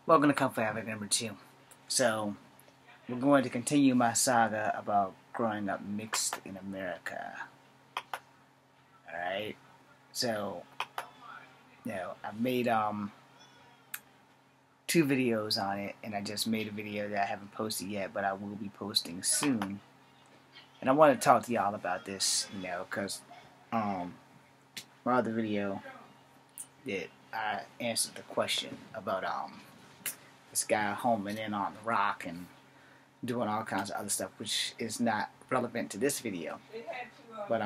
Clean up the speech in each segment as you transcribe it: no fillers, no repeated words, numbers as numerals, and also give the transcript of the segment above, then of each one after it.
Welcome to Kung Fu Havoc number 2. So, we're going to continue my saga about growing up mixed in America. Alright? So, I made 2 videos on it, and I just made a video that I haven't posted yet, but I will be posting soon. And I want to talk to y'all about this, because my other video that I answered the question about this guy homing in on the rock and doing all kinds of other stuff, which is not relevant to this video. But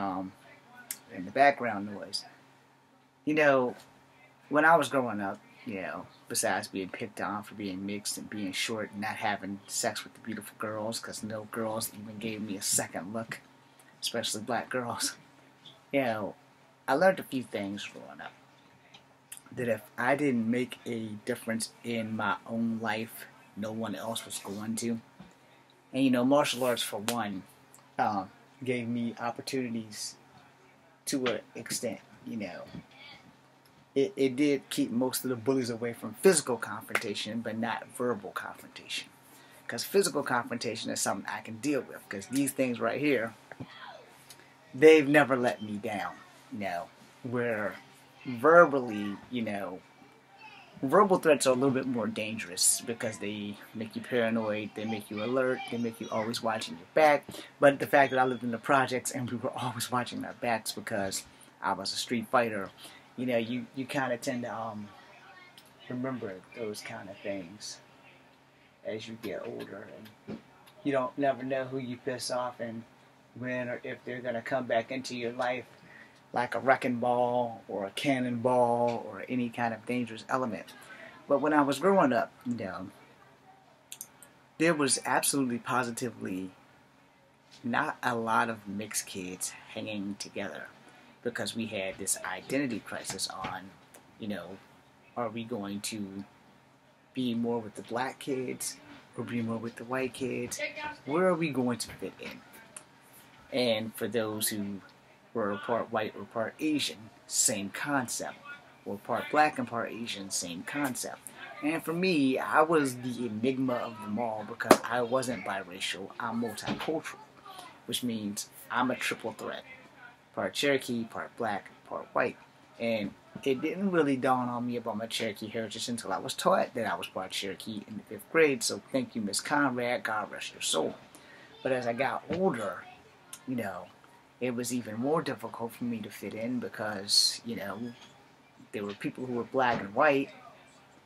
in the background noise, when I was growing up, besides being picked on for being mixed and being short and not having sex with the beautiful girls, because no girls even gave me a second look, especially black girls, I learned a few things growing up. That if I didn't make a difference in my own life, no one else was going to. And martial arts, for one, gave me opportunities to an extent. It did keep most of the bullies away from physical confrontation, but not verbal confrontation. Because physical confrontation is something I can deal with. Because these things right here, they've never let me down. Where verbally, verbal threats are a little bit more dangerous because they make you paranoid, they make you alert, they make you always watching your back. But the fact that I lived in the projects and we were always watching our backs because I was a street fighter, you kind of tend to remember those kind of things as you get older, and you don't never know who you piss off and when or if they're going to come back into your life like a wrecking ball or a cannonball or any kind of dangerous element. But when I was growing up, there was absolutely positively not a lot of mixed kids hanging together because we had this identity crisis on, are we going to be more with the black kids or be more with the white kids? Where are we going to fit in? And for those who were part white or part Asian, same concept. Or part black and part Asian, same concept. And for me, I was the enigma of them all because I wasn't biracial, I'm multicultural, which means I'm a triple threat. Part Cherokee, part black, part white. And it didn't really dawn on me about my Cherokee heritage until I was taught that I was part Cherokee in the 5th grade, so thank you, Miss Conrad, God rest your soul. But as I got older, it was even more difficult for me to fit in because, there were people who were black and white,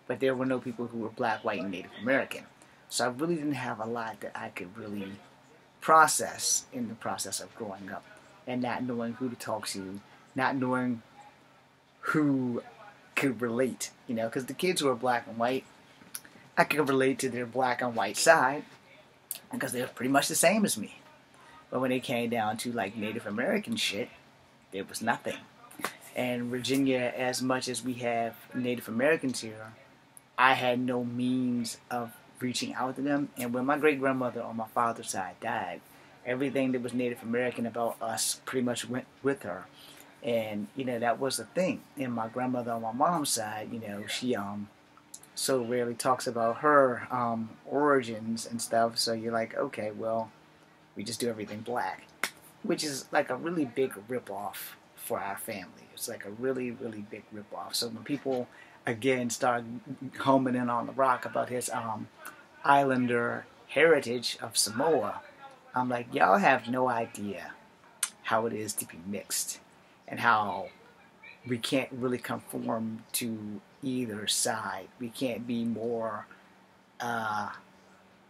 but there were no people who were black, white, and Native American. So I really didn't have a lot that I could really process in the process of growing up and not knowing who to talk to, not knowing who could relate, because the kids who were black and white, I could relate to their black and white side because they were pretty much the same as me. But when it came down to like Native American shit, there was nothing. And Virginia, as much as we have Native Americans here, I had no means of reaching out to them. And when my great-grandmother on my father's side died, everything that was Native American about us pretty much went with her. And, that was the thing. And my grandmother on my mom's side, she so rarely talks about her origins and stuff. So you're like, okay, well, we just do everything black, which is like a really big ripoff for our family. It's like a really, really big ripoff. So when people, again, start homing in on the rock about his islander heritage of Samoa, I'm like, y'all have no idea how it is to be mixed and how we can't really conform to either side. We can't be more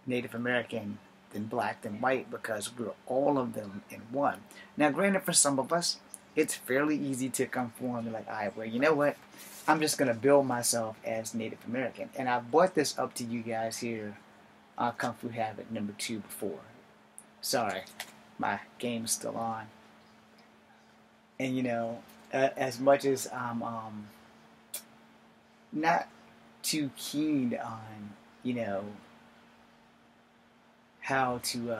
Native American than black than white because we're all of them in one. Now, granted, for some of us, it's fairly easy to conform. Like, all right, well, you know what? I'm just going to build myself as Native American. And I brought this up to you guys here on Kung Fu Havoc number 2 before. Sorry, my game's still on. And, as much as I'm not too keen on, how to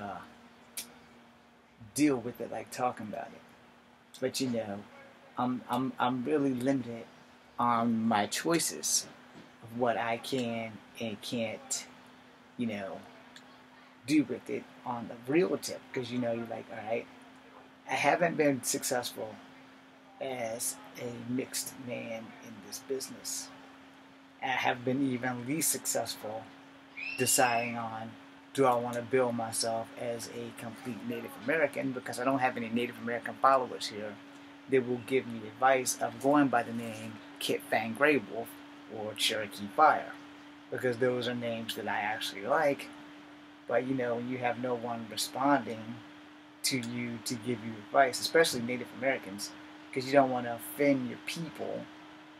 deal with it, like talking about it. But I'm really limited on my choices of of what I can and can't, you know, do with it on the real tip. Because, you're like, all right, I haven't been successful as a mixed man in this business. I have been even least successful deciding on, do I want to build myself as a complete Native American, because I don't have any Native American followers here that will give me advice of going by the name Kit Fang Grey Wolf or Cherokee Fire, because those are names that I actually like. But you have no one responding to you to give you advice, especially Native Americans, because you don't want to offend your people,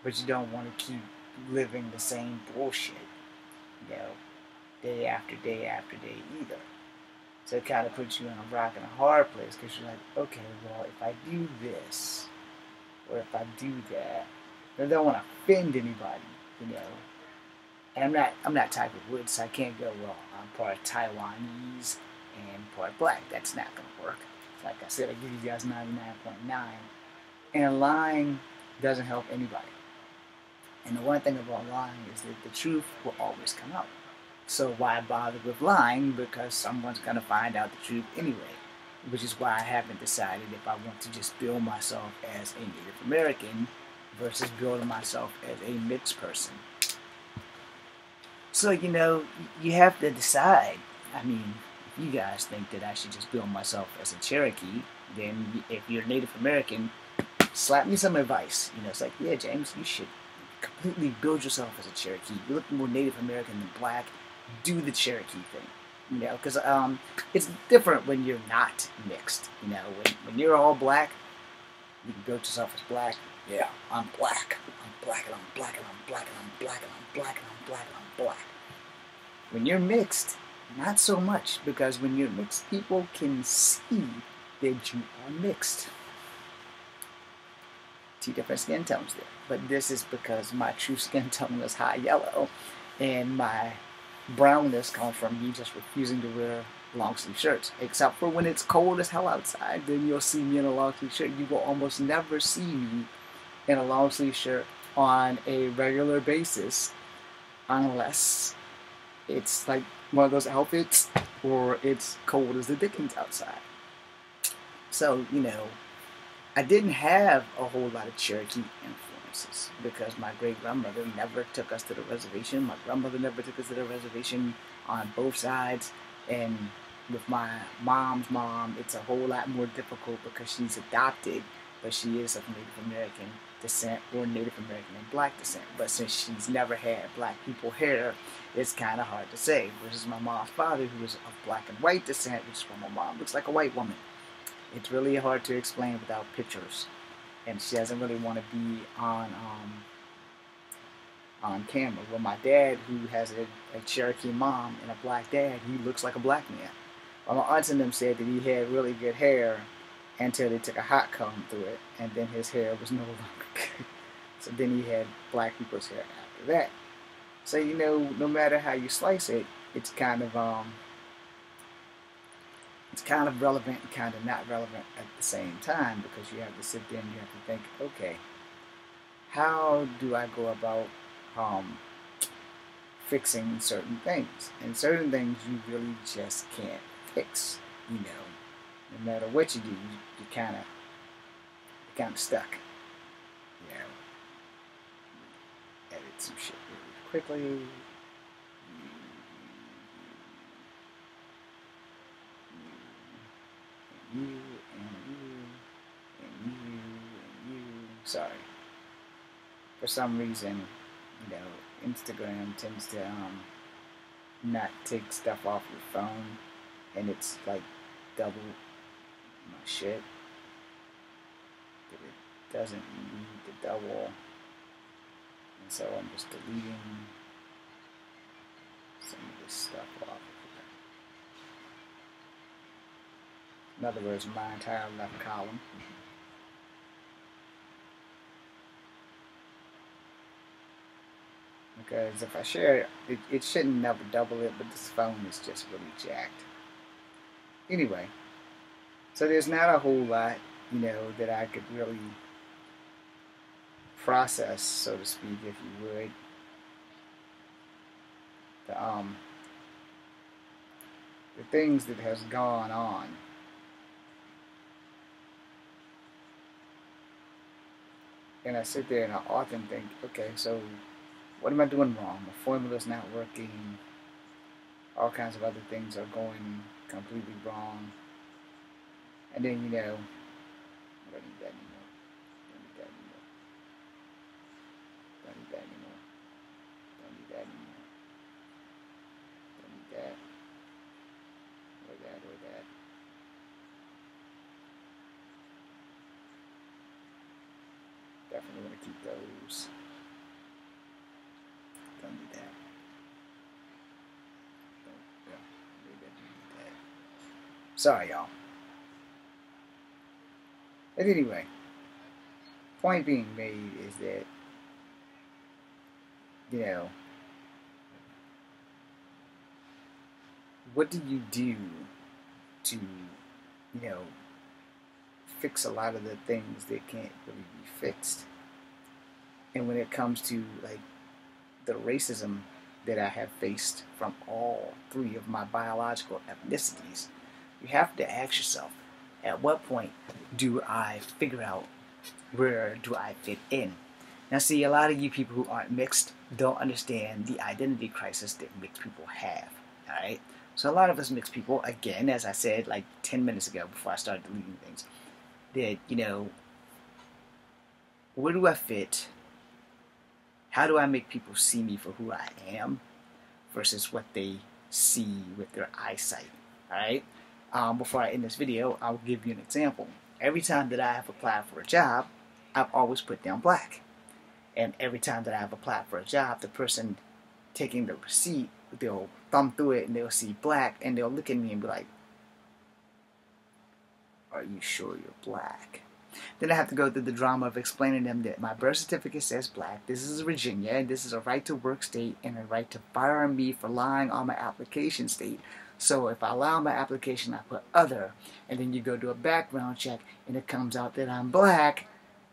but you don't want to keep living the same bullshit, you know, day after day after day either. So it kind of puts you in a rock and a hard place, because you're like, okay, well, if I do this or if I do that, I don't want to offend anybody, you know. And I'm not Tiger Woods, so I can't go, well, I'm part Taiwanese and part black. That's not going to work. Like I said, I give you guys 99.9. And lying doesn't help anybody. And the one thing about lying is that the truth will always come out. So why bother with lying? Because someone's going to find out the truth anyway. Which is why I haven't decided if I want to just build myself as a Native American versus building myself as a mixed person. So, you have to decide. I mean, if you guys think that I should just build myself as a Cherokee, then if you're Native American, slap me some advice. It's like, yeah, James, you should completely build yourself as a Cherokee. You look more Native American than black. Do the Cherokee thing. Because it's different when you're not mixed. When you're all black, you can build yourself as black. Yeah, I'm black. I'm black and I'm black and I'm black and I'm black and I'm black and I'm black and I'm black. When you're mixed, not so much, because when you're mixed, people can see that you are mixed. Two different skin tones there. But this is because my true skin tone is high yellow, and my brownness comes from me just refusing to wear long sleeve shirts. Except for when it's cold as hell outside, then you'll see me in a long sleeve shirt. You will almost never see me in a long sleeve shirt on a regular basis, unless it's like one of those outfits or it's cold as the dickens outside. So, I didn't have a whole lot of Cherokee influences because my great-grandmother never took us to the reservation. My grandmother never took us to the reservation on both sides. And with my mom's mom, it's a whole lot more difficult because she's adopted, but she is of Native American descent or Native American and black descent. But since she's never had black people here, it's kind of hard to say. Versus my mom's father, who is of black and white descent, which is why my mom looks like a white woman. It's really hard to explain without pictures, and she doesn't really want to be on camera. Well, my dad, who has a Cherokee mom and a black dad, he looks like a black man. Well, my aunts and them said that he had really good hair until they took a hot comb through it, and then his hair was no longer good. So then he had black people's hair after that. So no matter how you slice it, it's kind of relevant and kind of not relevant at the same time, because you have to sit there and you have to think, okay, how do I go about fixing certain things? And certain things you really just can't fix, no matter what you do, you're kind of stuck, edit some shit really quickly. You and you. Sorry. For some reason, Instagram tends to not take stuff off your phone, and it's like double my shit. But it doesn't need the double, and so I'm just deleting some of this stuff off. In other words, my entire left column. Because if I share it, it shouldn't never double it, but this phone is just really jacked. Anyway, so there's not a whole lot, that I could really process, so to speak, if you would. the the things that has gone on. And I sit there and I often think, okay, so what am I doing wrong? My formula's not working. All kinds of other things are going completely wrong. And then, I don't need that anymore. Don't need that anymore. Don't need that anymore. Don't need that anymore. Don't need that. Or that, or that. Definitely want to keep those. Don't need that. Don't, yeah, maybe I do need that. Sorry, y'all. But anyway, point being made is that, what do you do to, you know, fix a lot of the things that can't really be fixed? And when it comes to like the racism that I have faced from all three of my biological ethnicities, you have to ask yourself, at what point do I figure out where do I fit in? Now see, a lot of you people who aren't mixed don't understand the identity crisis that mixed people have, alright? So a lot of us mixed people, again, as I said like 10 minutes ago before I started deleting things, that, where do I fit? How do I make people see me for who I am versus what they see with their eyesight, alright? Before I end this video, I'll give you an example. Every time that I have applied for a job, I've always put down black. And every time that I have applied for a job, the person taking the receipt, they'll thumb through it and they'll see black and they'll look at me and be like, are you sure you're black? Then I have to go through the drama of explaining to them that my birth certificate says black, this is Virginia, and this is a right to work state and a right to fire me for lying on my application state. So if I lie on my application, I put other, and then you go do a background check and it comes out that I'm black,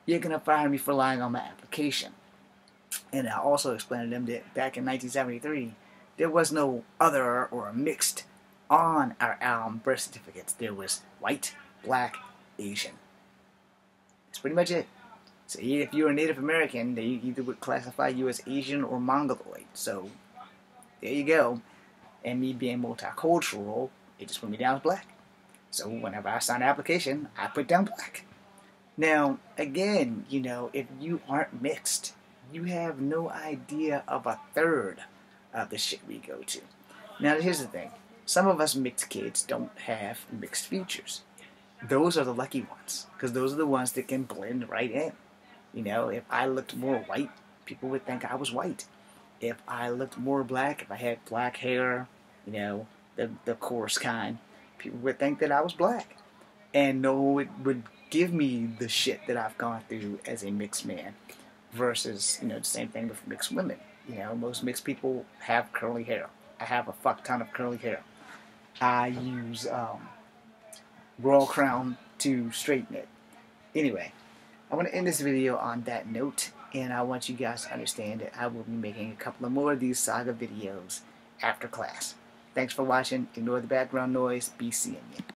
you're going to fire me for lying on my application. And I also explained to them that back in 1973, there was no other or mixed on our birth certificates. There was white, black, Asian. That's pretty much it. So if you're a Native American, they either would classify you as Asian or Mongoloid. So there you go. And me being multicultural, it just put me down as black. So whenever I sign an application, I put down black. Now, again, if you aren't mixed, you have no idea of a third of the shit we go to. Now, here's the thing. Some of us mixed kids don't have mixed features. Those are the lucky ones, because those are the ones that can blend right in. If I looked more white, people would think I was white. If I looked more black, if I had black hair, the coarse kind, people would think that I was black. And no, it would give me the shit that I've gone through as a mixed man versus, the same thing with mixed women. Most mixed people have curly hair. I have a fuck ton of curly hair. I use Royal Crown to straighten it. Anyway, I want to end this video on that note, and I want you guys to understand that I will be making a couple of more of these saga videos after class. Thanks for watching. Ignore the background noise. Be seeing you.